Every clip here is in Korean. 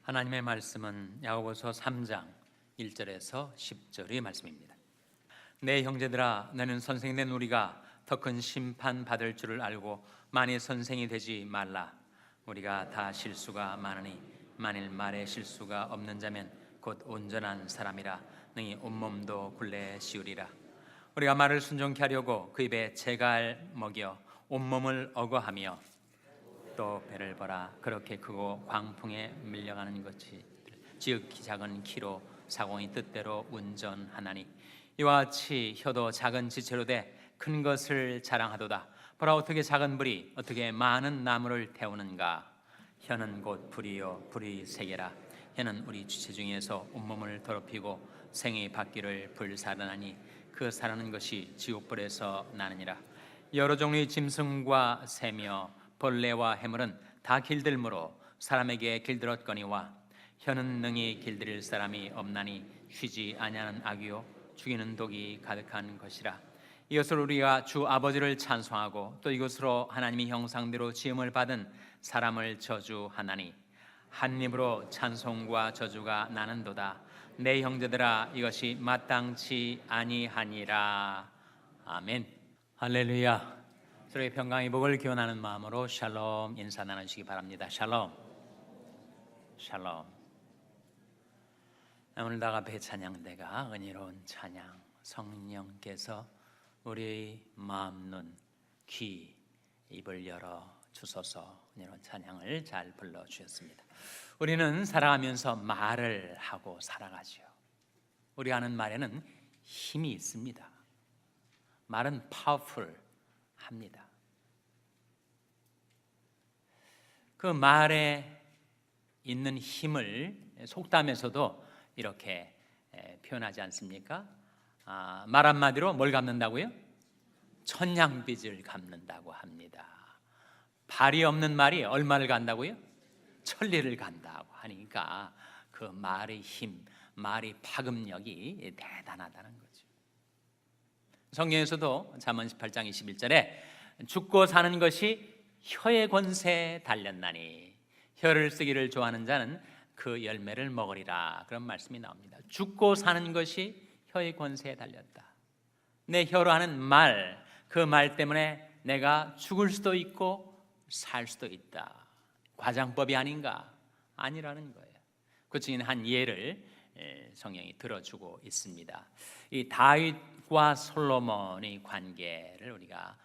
하나님의 말씀은 야고보서 3장 1절에서 10절의 말씀입니다. 내 형제들아, 너는 선생이 된 우리가 더 큰 심판 받을 줄을 알고 만일 선생이 되지 말라. 우리가 다 실수가 많으니 만일 말에 실수가 없는 자면 곧 온전한 사람이라 능히 온몸도 굴레 씌우리라. 우리가 말을 순종케 하려고 그 입에 재갈 먹여 온몸을 어거하며 또 배를 보라. 그렇게 크고 광풍에 밀려가는 것이 지극히 작은 키로 사공이 뜻대로 운전하나니 이와 같이 혀도 작은 지체로 돼 큰 것을 자랑하도다. 보라, 어떻게 작은 불이 어떻게 많은 나무를 태우는가. 혀는 곧 불이요 불이 세계라. 혀는 우리 주체 중에서 온몸을 더럽히고 생이 받기를 불사르나니 그 사르는 것이 지옥불에서 나느니라. 여러 종류의 짐승과 새며 벌레와 해물은 다 길들므로 사람에게 길들었거니와 혀는 능히 길들일 사람이 없나니 쉬지 아니하는 악이요 죽이는 독이 가득한 것이라. 이것으로 우리가 주 아버지를 찬송하고 또 이것으로 하나님의 형상대로 지음을 받은 사람을 저주하나니 한 입으로 찬송과 저주가 나는도다. 내 형제들아, 이것이 마땅치 아니하니라. 아멘. 할렐루야. 서로의 평강의 복을 기원하는 마음으로 샬롬 인사 나누시기 바랍니다. 샬롬. 샬롬. 오늘 다 앞에 찬양대가 은혜로운 찬양, 성령께서 우리의 마음, 눈, 귀, 입을 열어 주소서. 은혜로운 찬양을 잘 불러주셨습니다. 우리는 살아가면서 말을 하고 살아가죠. 우리가 하는 말에는 힘이 있습니다. 말은 파워풀 합니다. 그 말에 있는 힘을 속담에서도 이렇게 표현하지 않습니까? 말 한마디로 뭘 갚는다고요? 천냥빚을 갚는다고 합니다. 발이 없는 말이 얼마를 간다고요? 천리를 간다고 하니까 그 말의 힘, 말의 파급력이 대단하다는 거죠. 성경에서도 잠언 18장 21절에 죽고 사는 것이 혀의 권세에 달렸나니 혀를 쓰기를 좋아하는 자는 그 열매를 먹으리라. 그런 말씀이 나옵니다. 죽고 사는 것이 혀의 권세에 달렸다. 내 혀로 하는 말, 그 말 때문에 내가 죽을 수도 있고 살 수도 있다. 과장법이 아닌가? 아니라는 거예요. 그 중에 한 예를 성경이 들어주고 있습니다. 이 다윗과 솔로몬의 관계를 우리가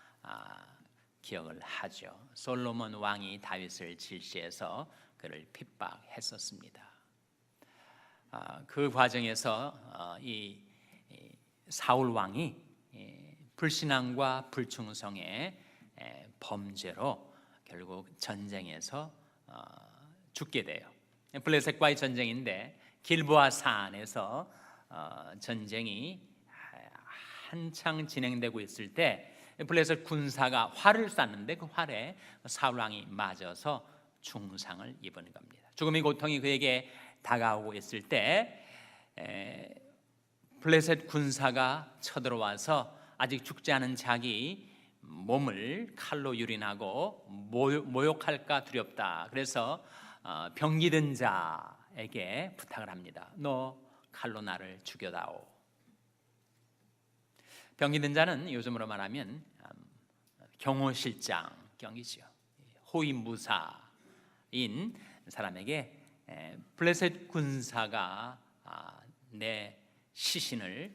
기억을 하죠. 솔로몬 왕이 다윗을 질시해서 그를 핍박했었습니다. 그 과정에서 이 사울 왕이 불신앙과 불충성의 범죄로 결국 전쟁에서 죽게 돼요. 블레셋과의 전쟁인데 길보아 산에서 전쟁이 한창 진행되고 있을 때 블레셋 군사가 활을 쐈는데 그 활에 사울 왕이 맞아서 중상을 입은 겁니다. 죽음의 고통이 그에게 다가오고 있을 때 블레셋 군사가 쳐들어와서 아직 죽지 않은 자기 몸을 칼로 유린하고 모욕할까 두렵다. 그래서 병기든 자에게 부탁을 합니다. 너 칼로 나를 죽여다오. 병기든 자는 요즘으로 말하면 경호실장 경이죠. 호위무사인 사람에게 블레셋 군사가 내 시신을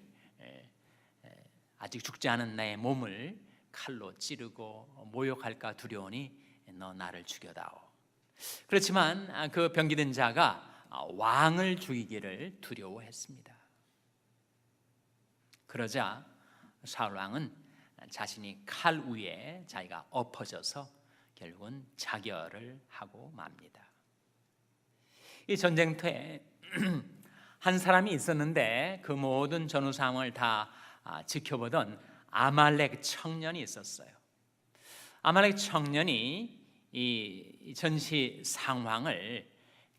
아직 죽지 않은 나의 몸을 칼로 찌르고 모욕할까 두려우니 너 나를 죽여다오. 그렇지만 그 병기든 자가 왕을 죽이기를 두려워했습니다. 그러자 사울 왕은 자신이 칼 위에 자기가 엎어져서 결국은 자결을 하고 맙니다. 이 전쟁터에 한 사람이 있었는데 그 모든 전후 상황을 다 지켜보던 아말렉 청년이 있었어요. 아말렉 청년이 이 전시 상황을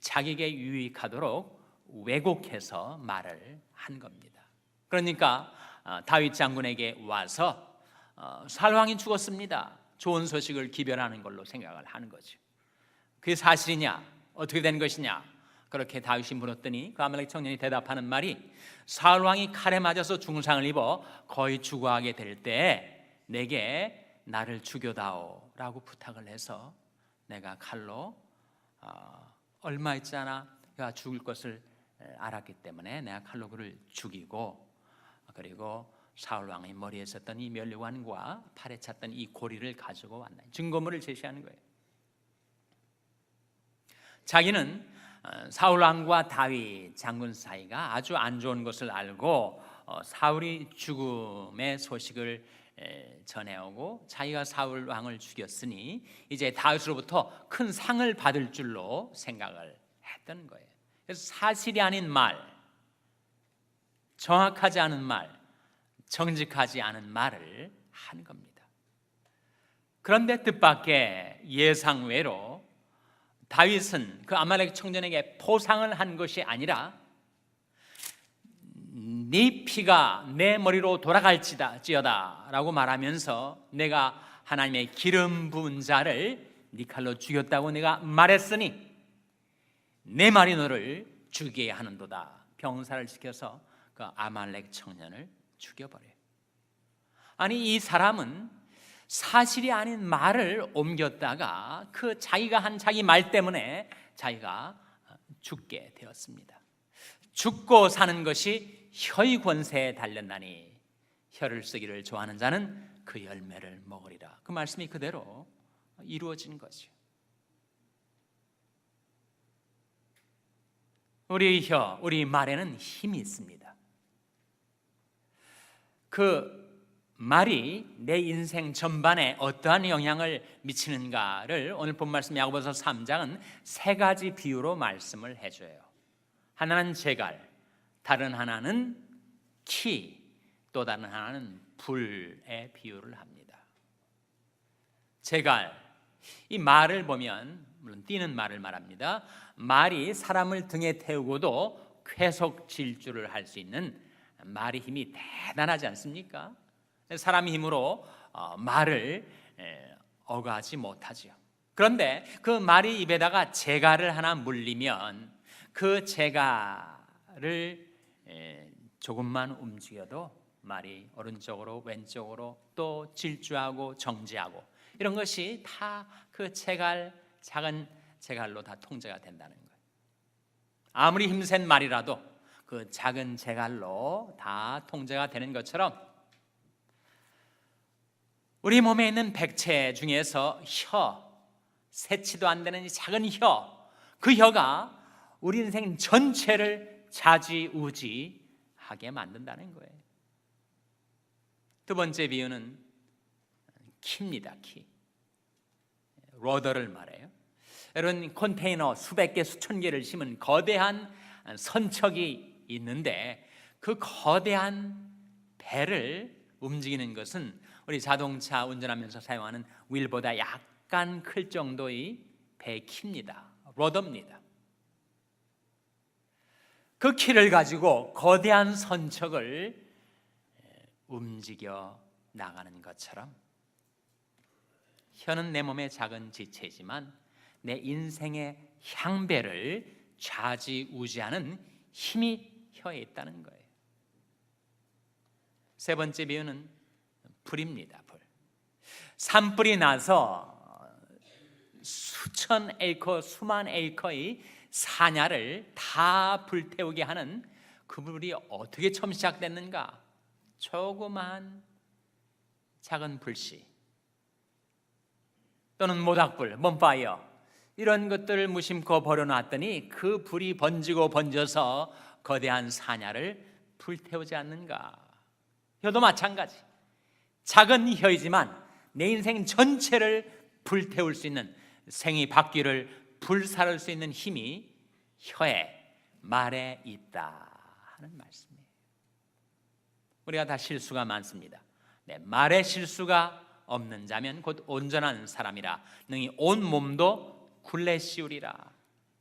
자기에게 유익하도록 왜곡해서 말을 한 겁니다. 그러니까 다윗 장군에게 와서 사울 왕이 죽었습니다. 좋은 소식을 기별하는 걸로 생각을 하는 거죠. 그게 사실이냐? 어떻게 된 것이냐? 그렇게 다윗이 물었더니 그 아말렉 청년이 대답하는 말이 사울 왕이 칼에 맞아서 중상을 입어 거의 죽어가게 될 때 내게 나를 죽여다오라고 부탁을 해서 내가 칼로 얼마 있잖아 그가 죽을 것을 알았기 때문에 내가 칼로 그를 죽이고 그리고 사울 왕의 머리에 있었던 이 면류관과 팔에 찼던 이 고리를 가지고 왔나 증거물을 제시하는 거예요. 자기는 사울 왕과 다윗 장군 사이가 아주 안 좋은 것을 알고 사울이 죽음의 소식을 전해오고 자기가 사울 왕을 죽였으니 이제 다윗으로부터 큰 상을 받을 줄로 생각을 했던 거예요. 그래서 사실이 아닌 말, 정확하지 않은 말, 정직하지 않은 말을 한 겁니다. 그런데 뜻밖의 예상외로 다윗은 그 아말렉 청년에게 포상을 한 것이 아니라 네 피가 내 머리로 돌아갈지어다 라고 말하면서 내가 하나님의 기름 부은 자를 네 칼로 죽였다고 내가 말했으니 내 말이 너를 죽게 하는도다. 병사를 시켜서 그 아말렉 청년을 죽여버려요. 아니 이 사람은 사실이 아닌 말을 옮겼다가 그 자기가 한 자기 말 때문에 자기가 죽게 되었습니다. 죽고 사는 것이 혀의 권세에 달렸나니 혀를 쓰기를 좋아하는 자는 그 열매를 먹으리라. 그 말씀이 그대로 이루어진 거죠. 우리 혀, 우리 말에는 힘이 있습니다. 그 말이 내 인생 전반에 어떠한 영향을 미치는가를 오늘 본 말씀 야고보서 3장은 세 가지 비유로 말씀을 해줘요. 하나는 제갈, 다른 하나는 키, 또 다른 하나는 불의 비유를 합니다. 제갈, 이 말을 보면 물론 뛰는 말을 말합니다. 말이 사람을 등에 태우고도 쾌속 질주를 할 수 있는 말의 힘이 대단하지 않습니까? 사람의 힘으로 말을 억하지 못하지요. 그런데 그 말이 입에다가 재갈을 하나 물리면 그 재갈을 조금만 움직여도 말이 오른쪽으로 왼쪽으로 또 질주하고 정지하고 이런 것이 다 그 작은 재갈로 다 통제가 된다는 거예요. 아무리 힘센 말이라도 그 작은 재갈로 다 통제가 되는 것처럼 우리 몸에 있는 백체 중에서 혀, 세치도 안 되는 이 작은 혀, 그 혀가 우리 인생 전체를 좌지우지하게 만든다는 거예요. 두 번째 비유는 키입니다. 키. 로더를 말해요. 여러분 컨테이너 수백 개, 수천 개를 심은 거대한 선척이 있는데 그 거대한 배를 움직이는 것은 우리 자동차 운전하면서 사용하는 휠보다 약간 클 정도의 배 키입니다. 로더입니다. 그 키를 가지고 거대한 선척을 움직여 나가는 것처럼 혀는 내 몸의 작은 지체지만 내 인생의 향배를 좌지우지하는 힘이 혀에 있다는 거예요. 세 번째 비유는 불입니다. 불. 산불이 나서 수천 에이커, 수만 에이커의 산야를 다 불태우게 하는 그 불이 어떻게 처음 시작됐는가? 조그만 작은 불씨 또는 모닥불, bonfire 이런 것들을 무심코 버려놨더니 그 불이 번지고 번져서 거대한 산야를 불태우지 않는가? 혀도 마찬가지. 작은 혀이지만 내 인생 전체를 불태울 수 있는 생이 바퀴를 불살을 수 있는 힘이 혀에, 말에 있다 하는 말씀이에요. 우리가 다 실수가 많습니다. 말에 실수가 없는 자면 곧 온전한 사람이라 능히 온 몸도 굴레 씌우리라.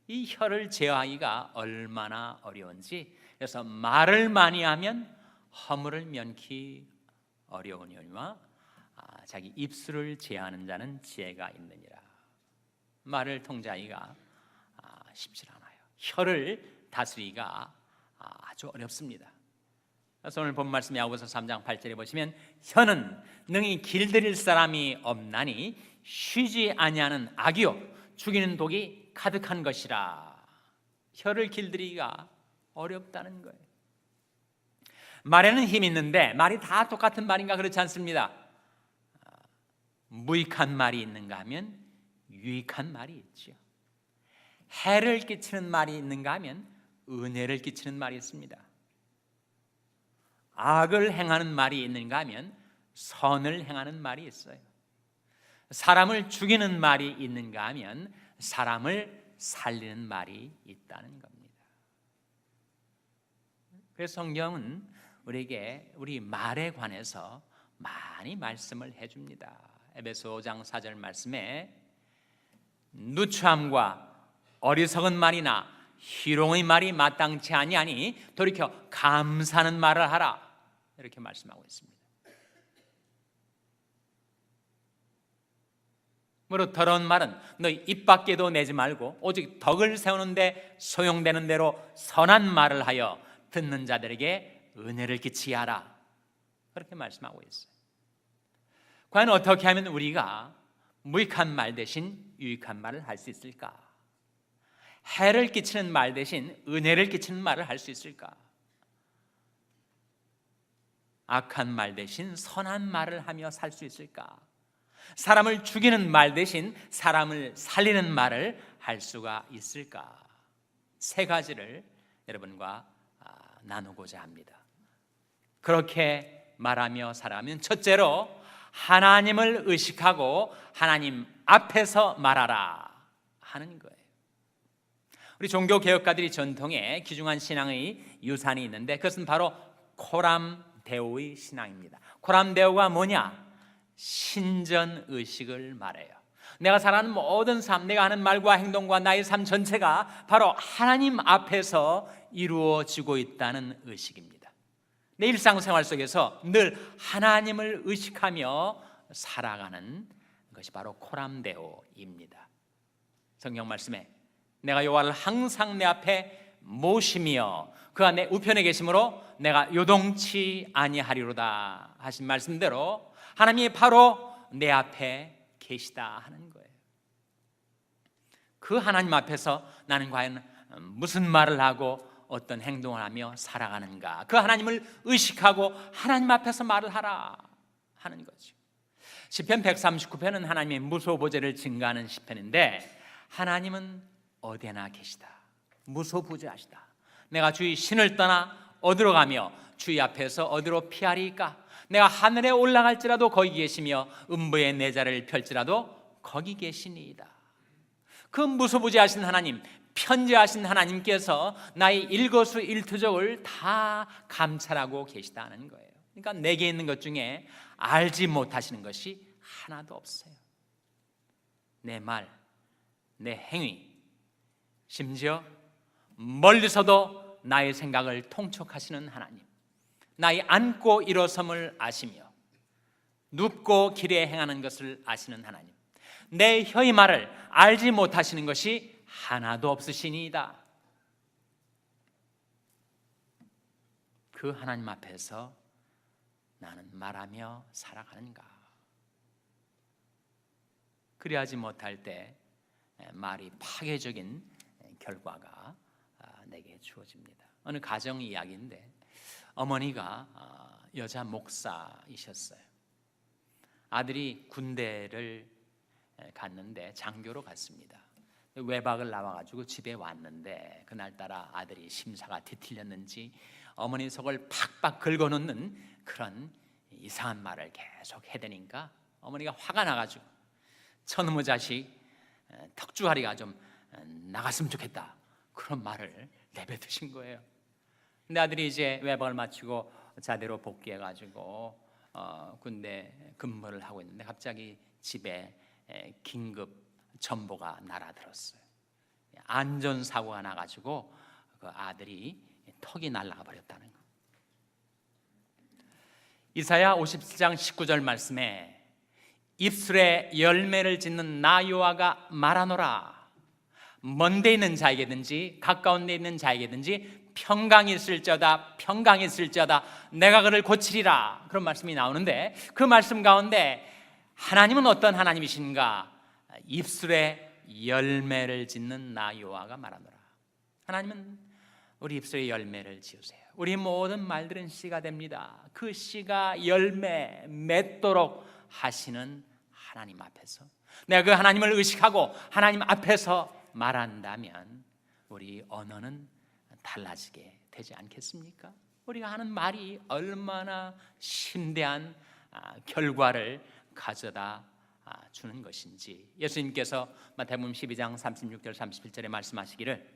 이 혀를 제어하기가 얼마나 어려운지, 그래서 말을 많이 하면 허물을 면키 어려우니와 자기 입술을 제어하는 자는 지혜가 있느니라. 말을 통제하기가 쉽지 않아요. 혀를 다스리기가 아주 어렵습니다. 그래서 오늘 본 말씀 야고보서 3장 8절에 보시면 혀는 능히 길들일 사람이 없나니 쉬지 아니하는 악이요 죽이는 독이 가득한 것이라. 혀를 길들이기가 어렵다는 거예요. 말에는 힘이 있는데 말이 다 똑같은 말인가? 그렇지 않습니다. 무익한 말이 있는가 하면 유익한 말이 있죠. 해를 끼치는 말이 있는가 하면 은혜를 끼치는 말이 있습니다. 악을 행하는 말이 있는가 하면 선을 행하는 말이 있어요. 사람을 죽이는 말이 있는가 하면 사람을 살리는 말이 있다는 겁니다. 그래서 성경은 우리에게 우리 말에 관해서 많이 말씀을 해줍니다. 에베소 5장 4절 말씀에 누추함과 어리석은 말이나 희롱의 말이 마땅치 아니하니 돌이켜 감사하는 말을 하라, 이렇게 말씀하고 있습니다. 무릇 더러운 말은 너희 입 밖에도 내지 말고 오직 덕을 세우는데 소용되는 대로 선한 말을 하여 듣는 자들에게 은혜를 끼치게 하라, 그렇게 말씀하고 있어요. 과연 어떻게 하면 우리가 무익한 말 대신 유익한 말을 할 수 있을까? 해를 끼치는 말 대신 은혜를 끼치는 말을 할 수 있을까? 악한 말 대신 선한 말을 하며 살 수 있을까? 사람을 죽이는 말 대신 사람을 살리는 말을 할 수가 있을까? 세 가지를 여러분과 나누고자 합니다. 그렇게 말하며 살아가면 첫째로 하나님을 의식하고 하나님 앞에서 말하라 하는 거예요. 우리 종교개혁가들이 전통에 귀중한 신앙의 유산이 있는데 그것은 바로 코람데오의 신앙입니다. 코람데오가 뭐냐? 신전의식을 말해요. 내가 살아가는 모든 삶, 내가 하는 말과 행동과 나의 삶 전체가 바로 하나님 앞에서 이루어지고 있다는 의식입니다. 내 일상생활 속에서 늘 하나님을 의식하며 살아가는 것이 바로 코람데오입니다. 성경 말씀에 내가 여호와를 항상 내 앞에 모시며 그가 내 우편에 계심으로 내가 요동치 아니하리로다 하신 말씀대로 하나님이 바로 내 앞에 계시다 하는 거예요. 그 하나님 앞에서 나는 과연 무슨 말을 하고 어떤 행동을 하며 살아가는가? 그 하나님을 의식하고 하나님 앞에서 말을 하라 하는 거죠. 시편 139편은 하나님의 무소부재를 증가하는 시편인데 하나님은 어디나 계시다, 무소부재하시다. 내가 주의 신을 떠나 어디로 가며 주의 앞에서 어디로 피하리까? 내가 하늘에 올라갈지라도 거기 계시며 음부의 내 자리를 펼지라도 거기 계시니이다. 그 무소부재하신 하나님, 편재하신 하나님께서 나의 일거수일투족을 다 감찰하고 계시다는 거예요. 그러니까 내게 있는 것 중에 알지 못하시는 것이 하나도 없어요. 내 말, 내 행위, 심지어 멀리서도 나의 생각을 통촉하시는 하나님, 나의 앉고 일어섬을 아시며 눕고 길에 행하는 것을 아시는 하나님, 내 혀의 말을 알지 못하시는 것이 하나도 없으시니이다. 그 하나님 앞에서 나는 말하며 살아가는가? 그리하지 못할 때 말이 파괴적인 결과가 내게 주어집니다. 어느 가정 이야기인데 어머니가 여자 목사이셨어요. 아들이 군대를 갔는데 장교로 갔습니다. 외박을 나와가지고 집에 왔는데 그날따라 아들이 심사가 뒤틀렸는지 어머니 속을 팍팍 긁어놓는 그런 이상한 말을 계속 해대니까 어머니가 화가 나가지고 저놈의 자식 턱주가리가 좀 나갔으면 좋겠다, 그런 말을 내뱉으신 거예요. 근데 아들이 이제 외박을 마치고 자대로 복귀해가지고 군대 근무를 하고 있는데 갑자기 집에 긴급 전보가 날아들었어요. 안전사고가 나가지고 그 아들이 턱이 날아가 버렸다는 거. 이사야 57장 19절 말씀에 입술에 열매를 짓는 나 여호와가 말하노라. 먼 데 있는 자에게든지 가까운 데 있는 자에게든지 평강이 있을지어다 평강이 있을지어다 내가 그를 고치리라, 그런 말씀이 나오는데, 그 말씀 가운데 하나님은 어떤 하나님이신가? 입술에 열매를 짓는 나 여호와가 말하노라. 하나님은 우리 입술에 열매를 지으세요. 우리 모든 말들은 씨가 됩니다. 그 씨가 열매 맺도록 하시는 하나님 앞에서 내가 그 하나님을 의식하고 하나님 앞에서 말한다면 우리 언어는 달라지게 되지 않겠습니까? 우리가 하는 말이 얼마나 심대한 결과를 가져다 주는 것인지, 예수님께서 마태복음 12장 36절 37절에 말씀하시기를,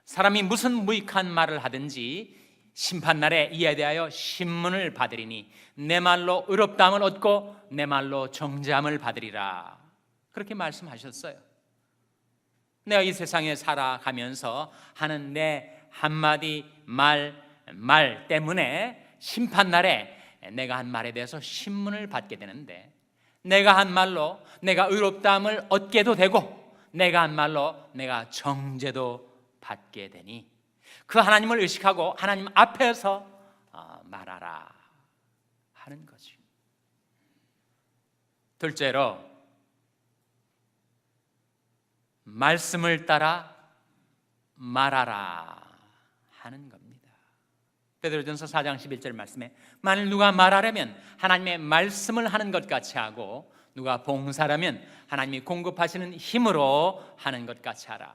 사람이 무슨 무익한 말을 하든지 심판날에 이에 대하여 신문을 받으리니 내 말로 의롭다함을 얻고 내 말로 정죄함을 받으리라, 그렇게 말씀하셨어요. 내가 이 세상에 살아가면서 하는 내 한마디 말 때문에 심판날에 내가 한 말에 대해서 신문을 받게 되는데, 내가 한 말로 내가 의롭다함을 얻게도 되고 내가 한 말로 내가 정죄도 받게 되니 그 하나님을 의식하고 하나님 앞에서 말하라 하는 거죠. 둘째로, 말씀을 따라 말하라 하는 겁니다. 베드로전서 4장 11절 말씀에 만일 누가 말하려면 하나님의 말씀을 하는 것 같이 하고 누가 봉사라면 하나님이 공급하시는 힘으로 하는 것 같이 하라.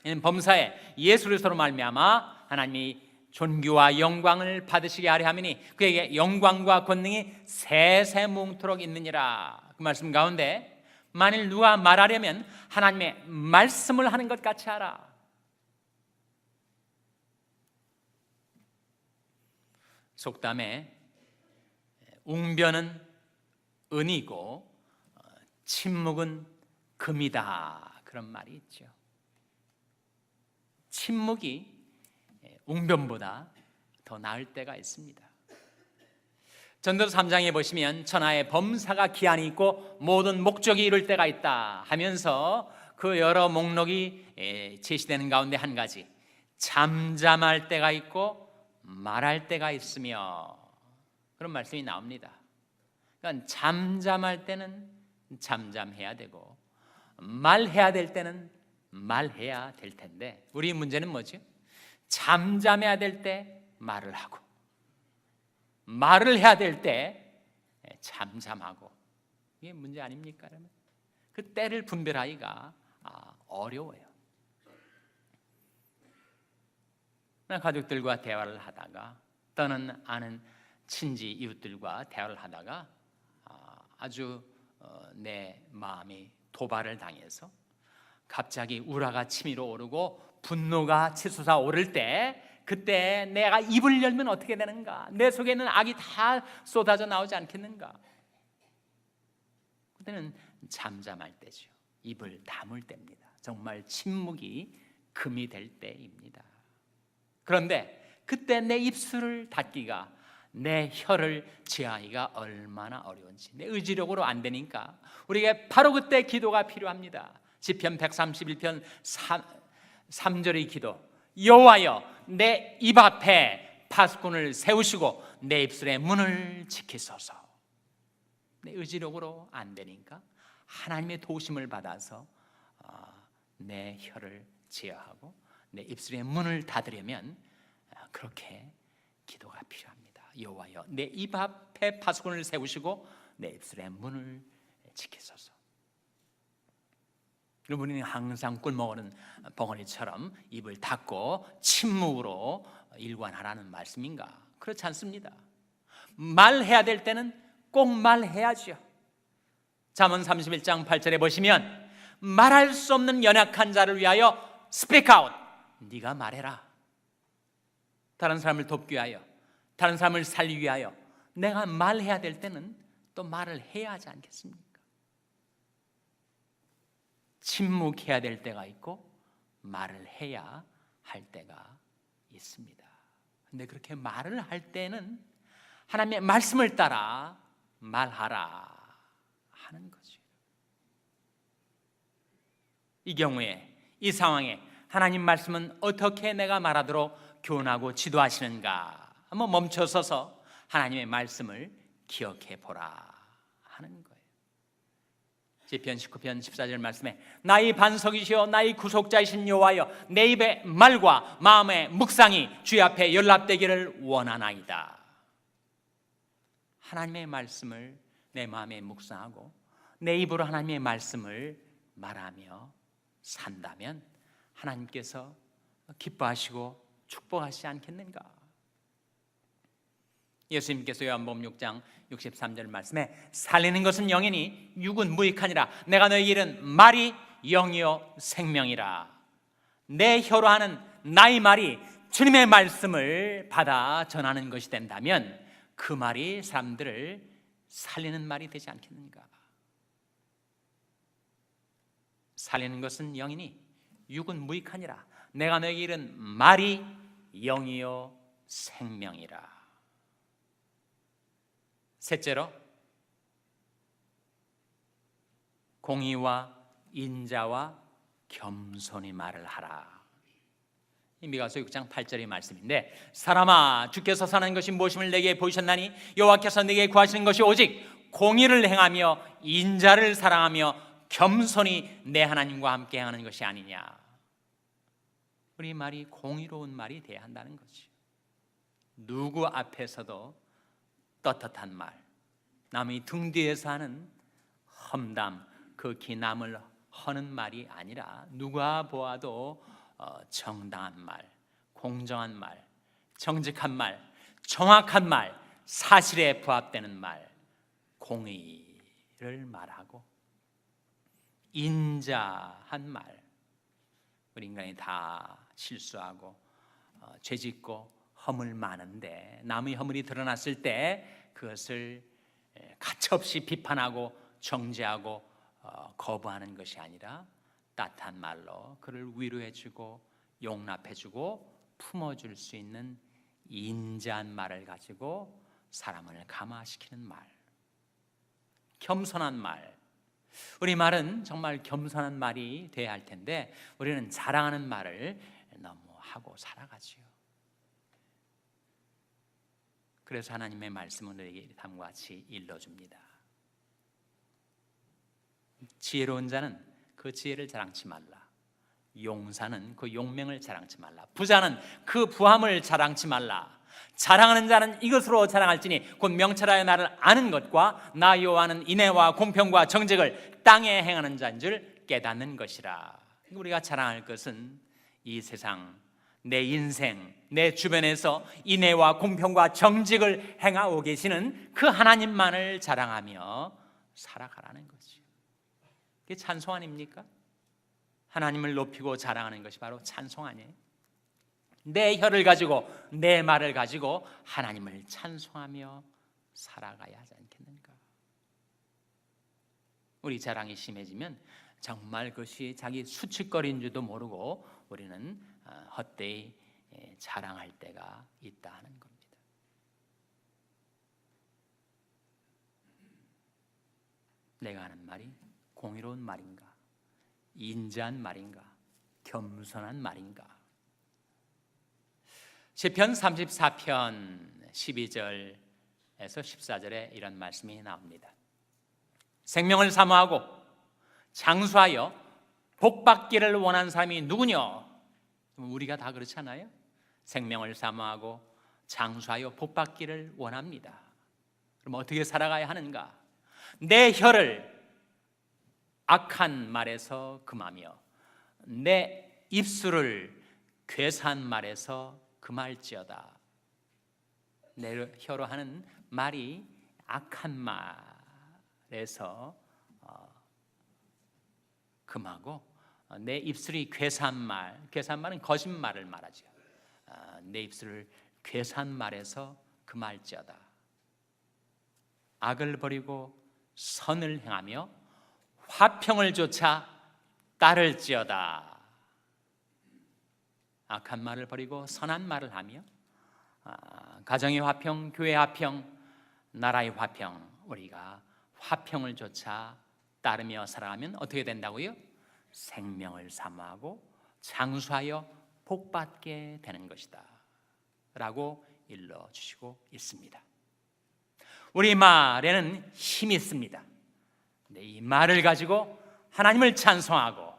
이는 범사에 예수 그리스도로 말미암아 하나님이 존귀와 영광을 받으시게 하려 함이니 그에게 영광과 권능이 세세뭉토록 있느니라. 그 말씀 가운데 만일 누가 말하려면 하나님의 말씀을 하는 것 같이 하라. 속담에 웅변은 은이고 침묵은 금이다, 그런 말이 있죠. 침묵이 웅변보다 더 나을 때가 있습니다. 전도서 3장에 보시면 천하의 범사가 기한이 있고 모든 목적이 이룰 때가 있다 하면서 그 여러 목록이 제시되는 가운데 한 가지, 잠잠할 때가 있고 말할 때가 있으며, 그런 말씀이 나옵니다. 그러니까 잠잠할 때는 잠잠해야 되고 말해야 될 때는 말해야 될 텐데, 우리 문제는 뭐죠? 잠잠해야 될 때 말을 하고 말을 해야 될 때 잠잠하고, 이게 문제 아닙니까? 그러면 그 때를 분별하기가 어려워요. 가족들과 대화를 하다가 또는 아는 친지 이웃들과 대화를 하다가 아주 내 마음이 도발을 당해서 갑자기 우라가 치밀어 오르고 분노가 치솟아 오를 때, 그때 내가 입을 열면 어떻게 되는가? 내 속에 있는 악이 다 쏟아져 나오지 않겠는가? 그때는 잠잠할 때죠. 입을 다물 때입니다. 정말 침묵이 금이 될 때입니다. 그런데 그때 내 입술을 닫기가, 내 혀를 제하기가 얼마나 어려운지, 내 의지력으로 안 되니까 우리에게 바로 그때 기도가 필요합니다. 시편 131편 3절의 기도, 여호와여 내 입 앞에 파수꾼을 세우시고 내 입술의 문을 지키소서. 내 의지력으로 안 되니까 하나님의 도우심을 받아서 내 혀를 제어하고 내 입술의 문을 닫으려면 그렇게 기도가 필요합니다. 여호와여 내 입 앞에 파수꾼을 세우시고 내 입술의 문을 지키소서. 여러분이 항상 꿀먹는 벙어리처럼 입을 닫고 침묵으로 일관하라는 말씀인가? 그렇지 않습니다. 말해야 될 때는 꼭 말해야죠. 잠언 31장 8절에 보시면 말할 수 없는 연약한 자를 위하여 speak out, 네가 말해라. 다른 사람을 돕기 위하여, 다른 사람을 살리기 위하여 내가 말해야 될 때는 또 말을 해야 하지 않겠습니까? 침묵해야 될 때가 있고 말을 해야 할 때가 있습니다. 그런데 그렇게 말을 할 때는 하나님의 말씀을 따라 말하라 하는 거죠. 이 경우에, 이 상황에 하나님 말씀은 어떻게 내가 말하도록 교훈하고 지도하시는가? 한번 멈춰서서 하나님의 말씀을 기억해 보라 하는 거예요. 시편 19편 14절 말씀에 나의 반석이시여 나의 구속자이신 여호와여 내 입의 말과 마음의 묵상이 주의 앞에 연락되기를 원하나이다. 하나님의 말씀을 내 마음에 묵상하고 내 입으로 하나님의 말씀을 말하며 산다면 하나님께서 기뻐하시고 축복하시지 않겠는가? 예수님께서 요한복음 6장 63절 말씀에 살리는 것은 영이니 육은 무익하니라. 내가 너에게 이른 말이 영이요 생명이라. 내 혀로 하는 나의 말이 주님의 말씀을 받아 전하는 것이 된다면 그 말이 사람들을 살리는 말이 되지 않겠는가? 살리는 것은 영이니 육은 무익하니라. 내가 너에게 이른 말이 영이요 생명이라. 셋째로 공의와 인자와 겸손히 말을 하라. 미가서 6장 8절의 말씀인데 사람아 주께서 선한 것이 무엇임을 내게 보이셨나니 여호와께서 내게 구하시는 것이 오직 공의를 행하며 인자를 사랑하며 겸손히 내 하나님과 함께 행하는 것이 아니냐. 우리 말이 공의로운 말이 돼야 한다는 거지. 누구 앞에서도 떳떳한 말, 남의 등 뒤에서 하는 험담, 극히 남을 허는 말이 아니라 누가 보아도 정당한 말, 공정한 말, 정직한 말, 정확한 말, 사실에 부합되는 말, 공의를 말하고 인자한 말. 우리 인간이 다 실수하고 죄짓고 허물 많은데 남의 허물이 드러났을 때 그것을 가차없이 비판하고 정죄하고 거부하는 것이 아니라 따뜻한 말로 그를 위로해주고 용납해주고 품어줄 수 있는 인자한 말을 가지고 사람을 감화시키는 말, 겸손한 말. 우리 말은 정말 겸손한 말이 돼야 할 텐데 우리는 자랑하는 말을 너무 하고 살아가지요. 그래서 하나님의 말씀은 우리에게 다음과 같이 일러줍니다. 지혜로운 자는 그 지혜를 자랑치 말라. 용사는 그 용맹을 자랑치 말라. 부자는 그 부함을 자랑치 말라. 자랑하는 자는 이것으로 자랑할지니 곧 명철하여 나를 아는 것과 나 여호와는 인애와 공평과 정직을 땅에 행하는 자인 줄 깨닫는 것이라. 우리가 자랑할 것은 이 세상, 내 인생, 내 주변에서 인애와 공평과 정직을 행하고 계시는 그 하나님만을 자랑하며 살아가라는 거죠. 그게 찬송 아닙니까? 하나님을 높이고 자랑하는 것이 바로 찬송 아니에요? 내 혀를 가지고 내 말을 가지고 하나님을 찬송하며 살아가야 하지 않겠는가? 우리 자랑이 심해지면 정말 그것이 자기 수치거리인 줄도 모르고 우리는 헛되이 자랑할 때가 있다 하는 겁니다. 내가 하는 말이 공의로운 말인가? 인자한 말인가? 겸손한 말인가? 시편 34편 12절에서 14절에 이런 말씀이 나옵니다. 생명을 사모하고 장수하여 복받기를 원하는 사람이 누구냐? 우리가 다 그렇잖아요. 생명을 사모하고 장수하여 복받기를 원합니다. 그럼 어떻게 살아가야 하는가? 내 혀를 악한 말에서 금하며 내 입술을 괴사한 말에서 금할지어다. 내 혀로 하는 말이 악한 말에서 금하고 내 입술이 괴사한 말은 거짓말을 말하죠. 내 입술을 괴사한 말에서 금할지어다. 악을 버리고 선을 행하며 화평을 조차 따를지어다. 악한 말을 버리고 선한 말을 하며 가정의 화평, 교회의 화평, 나라의 화평, 우리가 화평을 조차 따르며 살아가면 어떻게 된다고요? 생명을 사모하고 장수하여 복받게 되는 것이다 라고 일러주시고 있습니다. 우리 말에는 힘이 있습니다. 근데 이 말을 가지고 하나님을 찬송하고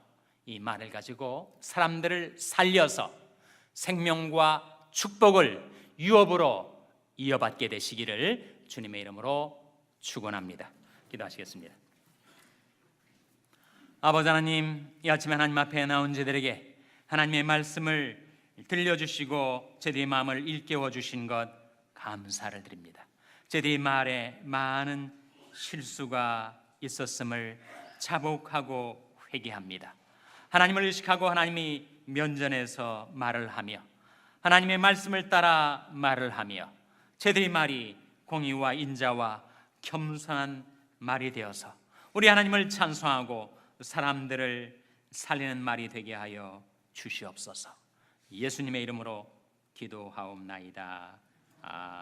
이 말을 가지고 사람들을 살려서 생명과 축복을 유업으로 이어받게 되시기를 주님의 이름으로 축원합니다. 기도하시겠습니다. 아버지 하나님, 이 아침에 하나님 앞에 나온 저들에게 하나님의 말씀을 들려주시고 저들의 마음을 일깨워 주신 것 감사를 드립니다. 저들의 말에 많은 실수가 있었음을 자복하고 회개합니다. 하나님을 의식하고 하나님이 면전에서 말을 하며 하나님의 말씀을 따라 말을 하며 저들의 말이 공의와 인자와 겸손한 말이 되어서 우리 하나님을 찬송하고 사람들을 살리는 말이 되게 하여 주시옵소서. 예수님의 이름으로 기도하옵나이다. 아멘.